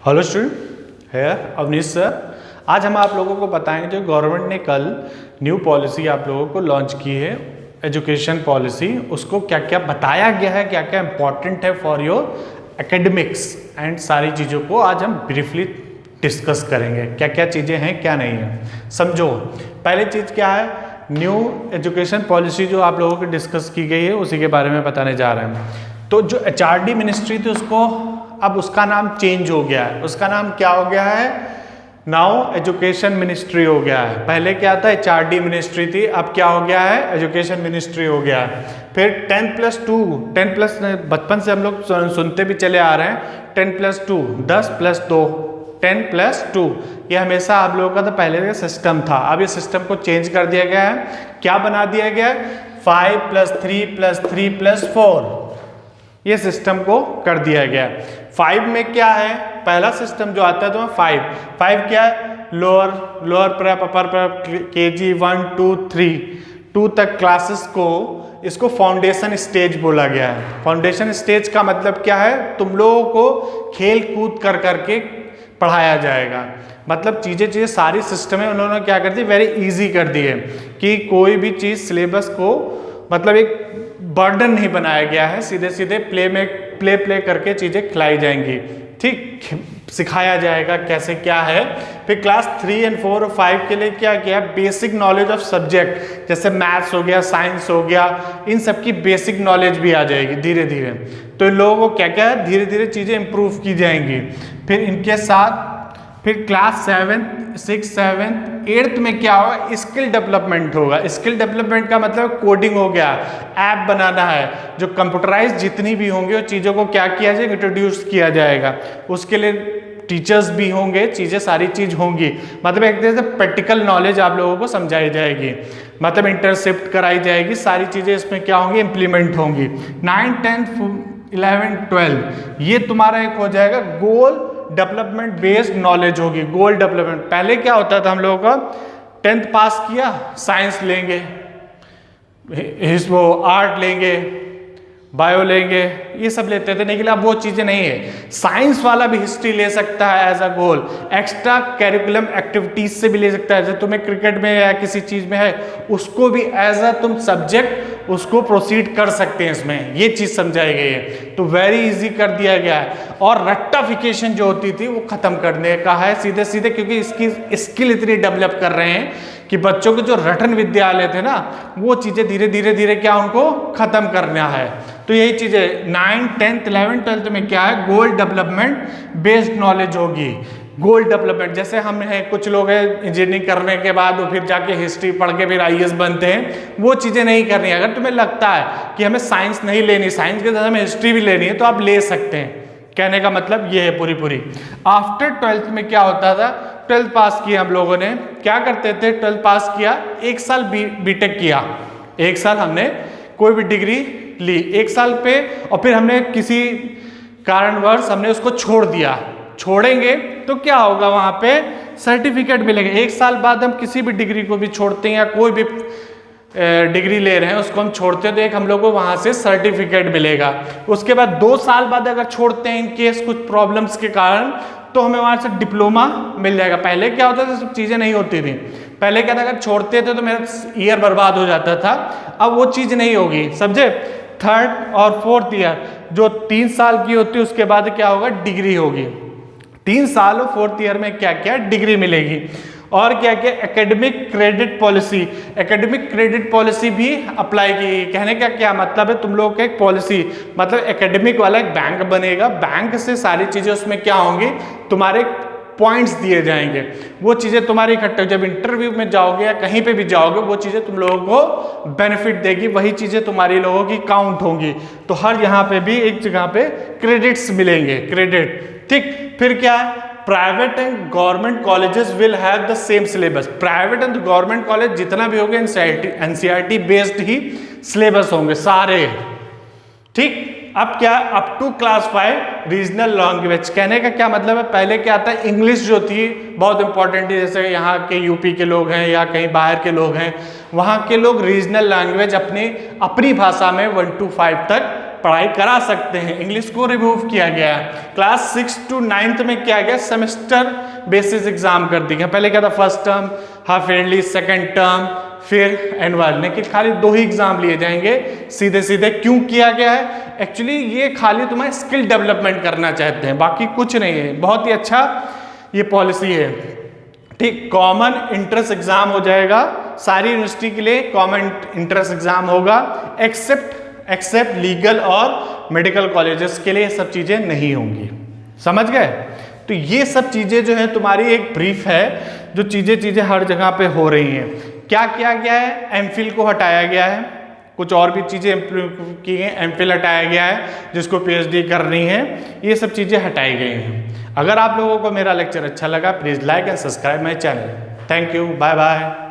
Hello student, है Awanish sir. आज हम आप लोगों को बताएंगे जो गवर्नमेंट ने कल न्यू पॉलिसी आप लोगों को लॉन्च की है, एजुकेशन पॉलिसी। उसको क्या क्या बताया गया है, क्या क्या इंपॉर्टेंट है फॉर योर एकेडमिक्स एंड सारी चीज़ों को आज हम ब्रीफली डिस्कस करेंगे। क्या क्या चीज़ें हैं, क्या नहीं है, समझो। पहली चीज़ क्या है, न्यू एजुकेशन पॉलिसी जो आप लोगों को डिस्कस की गई है उसी के बारे में बताने जा रहे हैं। तो जो HRD मिनिस्ट्री थी उसको अब उसका नाम चेंज हो गया है। उसका नाम क्या हो गया है, नाउ एजुकेशन मिनिस्ट्री हो गया है। पहले क्या था, HRD मिनिस्ट्री थी, अब क्या हो गया है, एजुकेशन मिनिस्ट्री हो गया है। फिर 10+2, 10+ बचपन से हम लोग सुनते भी चले आ रहे हैं, 10+2 10+2 10+2, ये हमेशा आप लोगों का तो पहले का सिस्टम था। अब ये सिस्टम को चेंज कर दिया गया है। क्या बना दिया गया है, 5+3+3+4, ये सिस्टम को कर दिया गया है। 5 में क्या है, पहला सिस्टम जो आता है तो 5 क्या है, लोअर प्रेप, अपर प्रेप, KG 1 2 3 2 तक क्लासेस को, इसको फाउंडेशन स्टेज बोला गया है। फाउंडेशन स्टेज का मतलब क्या है, तुम लोगों को खेल कूद कर करके पढ़ाया जाएगा। मतलब चीज़ें सारी सिस्टम है उन्होंने क्या कर दी, वेरी इजी कर दी है कि कोई भी चीज़ सिलेबस को मतलब एक बर्डन नहीं बनाया गया है, सीधे सीधे प्ले करके चीज़ें खिलाई जाएंगी, ठीक, सिखाया जाएगा कैसे क्या है। फिर क्लास 3 और 4 और 5 के लिए क्या किया, बेसिक नॉलेज ऑफ सब्जेक्ट, जैसे मैथ्स हो गया, साइंस हो गया, इन सब की बेसिक नॉलेज भी आ जाएगी धीरे धीरे। तो इन लोगों को क्या क्या है, धीरे धीरे चीज़ें इंप्रूव की जाएंगी। फिर इनके साथ फिर क्लास 7, 6, 7, 8 में क्या होगा, स्किल डेवलपमेंट होगा। स्किल डेवलपमेंट का मतलब कोडिंग हो गया, ऐप बनाना है, जो कंप्यूटराइज जितनी भी होंगी वो चीज़ों को क्या किया जाएगा, इंट्रोड्यूस किया जाएगा। उसके लिए टीचर्स भी होंगे, चीज़ें सारी चीज़ होंगी। मतलब एक तरह से प्रैक्टिकल नॉलेज आप लोगों को समझाई जाएगी, मतलब इंटरसेप्ट कराई जाएगी, सारी चीज़ें इसमें क्या होंगी, इम्प्लीमेंट होंगी। 9, 10, 11, 12 ये तुम्हारा एक हो जाएगा गोल डेवलपमेंट बेस्ड नॉलेज होगी, गोल डेवलपमेंट। पहले क्या होता था हम लोगों का, 10th पास किया, साइंस लेंगे, वो आर्ट लेंगे, बायो लेंगे, ये सब लेते थे। लेकिन अब वो चीज़ें नहीं है। साइंस वाला भी हिस्ट्री ले सकता है as a goal, extra curriculum activities से भी ले सकता है। जैसे तुम्हें क्रिकेट में या किसी चीज़ में है, उसको भी एज अ तुम सब्जेक्ट उसको प्रोसीड कर सकते हैं, इसमें ये चीज़ समझाई गई है। तो वेरी इजी कर दिया गया है। और रट्टाफिकेशन जो होती थी वो खत्म करने का है सीधे सीधे, क्योंकि इसकी स्किल इतनी डेवलप कर रहे हैं कि बच्चों के जो रटन विद्यालय थे ना, वो चीज़ें धीरे धीरे क्या उनको खत्म करना है। तो यही चीज़ें 9, 10, 11, 12 में क्या है, गोल डेवलपमेंट बेस्ड नॉलेज होगी। गोल डेवलपमेंट, जैसे हम हैं, कुछ लोग हैं इंजीनियरिंग करने के बाद वो फिर जाके हिस्ट्री पढ़ के फिर IAS बनते हैं, वो चीज़ें नहीं करनी है। अगर तुम्हें लगता है कि हमें साइंस नहीं लेनी, साइंस के साथ हमें हिस्ट्री भी लेनी है, तो आप ले सकते हैं। कहने का मतलब ये है पूरी। आफ्टर 12th में क्या होता था, 12th पास किया हम लोगों ने, क्या करते थे, 12th पास किया, 1 साल बीटेक किया, 1 साल हमने कोई भी डिग्री ली 1 साल पे, और फिर हमने किसी कारणवश हमने उसको छोड़ दिया। छोड़ेंगे तो क्या होगा, वहां पे सर्टिफिकेट मिलेगा। 1 साल बाद हम किसी भी डिग्री को भी छोड़ते हैं या कोई भी डिग्री ले रहे हैं उसको हम छोड़ते हैं तो एक हम लोग को वहां से सर्टिफिकेट मिलेगा। उसके बाद 2 साल बाद अगर छोड़ते हैं इन केस कुछ प्रॉब्लम्स के कारण, तो हमें वहां से डिप्लोमा मिल जाएगा। पहले क्या होता था, सब चीजें नहीं होती थी। पहले क्या था, अगर छोड़ते थे तो मेरा ईयर बर्बाद हो जाता था, अब वो चीज नहीं होगी, समझे। 3rd और 4th ईयर जो 3 साल की होती है, उसके बाद क्या होगा, डिग्री होगी। 3 साल और 4th ईयर में क्या क्या डिग्री मिलेगी। और क्या क्या, academic credit policy, academic credit policy भी अप्लाई की। कहने का क्या मतलब है, तुम लोगों का एक पॉलिसी मतलब एकेडमिक वाला एक बैंक बनेगा, बैंक से सारी चीजें उसमें क्या होंगी, तुम्हारे पॉइंट्स दिए जाएंगे, वो चीजें तुम्हारी इकट्ठे, जब इंटरव्यू में जाओगे या कहीं पे भी जाओगे, वो चीजें तुम लोगों को बेनिफिट देगी, वही चीजें तुम्हारी लोगों की काउंट होंगी। तो हर यहाँ पे भी एक जगह पे क्रेडिट्स मिलेंगे, क्रेडिट, ठीक। फिर क्या है, private and government colleges will have the same syllabus. Private and government college जितना भी होंगे NCERT बेस्ड ही सिलेबस होंगे सारे, ठीक। अब क्या, up to class 5 regional language. कहने का क्या मतलब है, पहले क्या आता है, इंग्लिश जो थी बहुत इंपॉर्टेंट है, जैसे यहाँ के यूपी के लोग हैं या कहीं बाहर के लोग हैं, वहाँ के लोग रीजनल लैंग्वेज अपनी भाषा में 1 to 5 तक पढ़ाई करा सकते हैं। इंग्लिश को रिमूव किया गया है। क्लास 6 to 9th में क्या गया, सेमेस्टर बेसिस एग्जाम कर दी गया। पहले क्या था, first term, half yearly, second term, फिर एनुअल, लेकिन खाली 2 ही एग्जाम लिए जाएंगे सीधे सीधे। क्यों किया गया है? एक्चुअली ये खाली तुम्हें स्किल डेवलपमेंट करना चाहते हैं, बाकी कुछ नहीं है। बहुत ही अच्छा ये पॉलिसी है, ठीक। कॉमन इंट्रेंस एग्जाम हो जाएगा सारी यूनिवर्सिटी के लिए, कॉमन इंट्रेंस एग्जाम होगा, एक्सेप्ट लीगल और मेडिकल कॉलेजेस के लिए सब चीजें नहीं होंगी। समझ गए? तो ये सब चीजें जो है तुम्हारी एक ब्रीफ है, जो चीजें हर जगह पे हो रही हैं। क्या किया गया है, एमफिल को हटाया गया है, कुछ और भी चीजें इम्प्रूव की गई, एमफिल हटाया गया है, जिसको पीएचडी करनी है, ये सब चीजें हटाई गई हैं। अगर आप लोगों को मेरा लेक्चर अच्छा लगा, please like and subscribe my channel. Thank you, bye bye.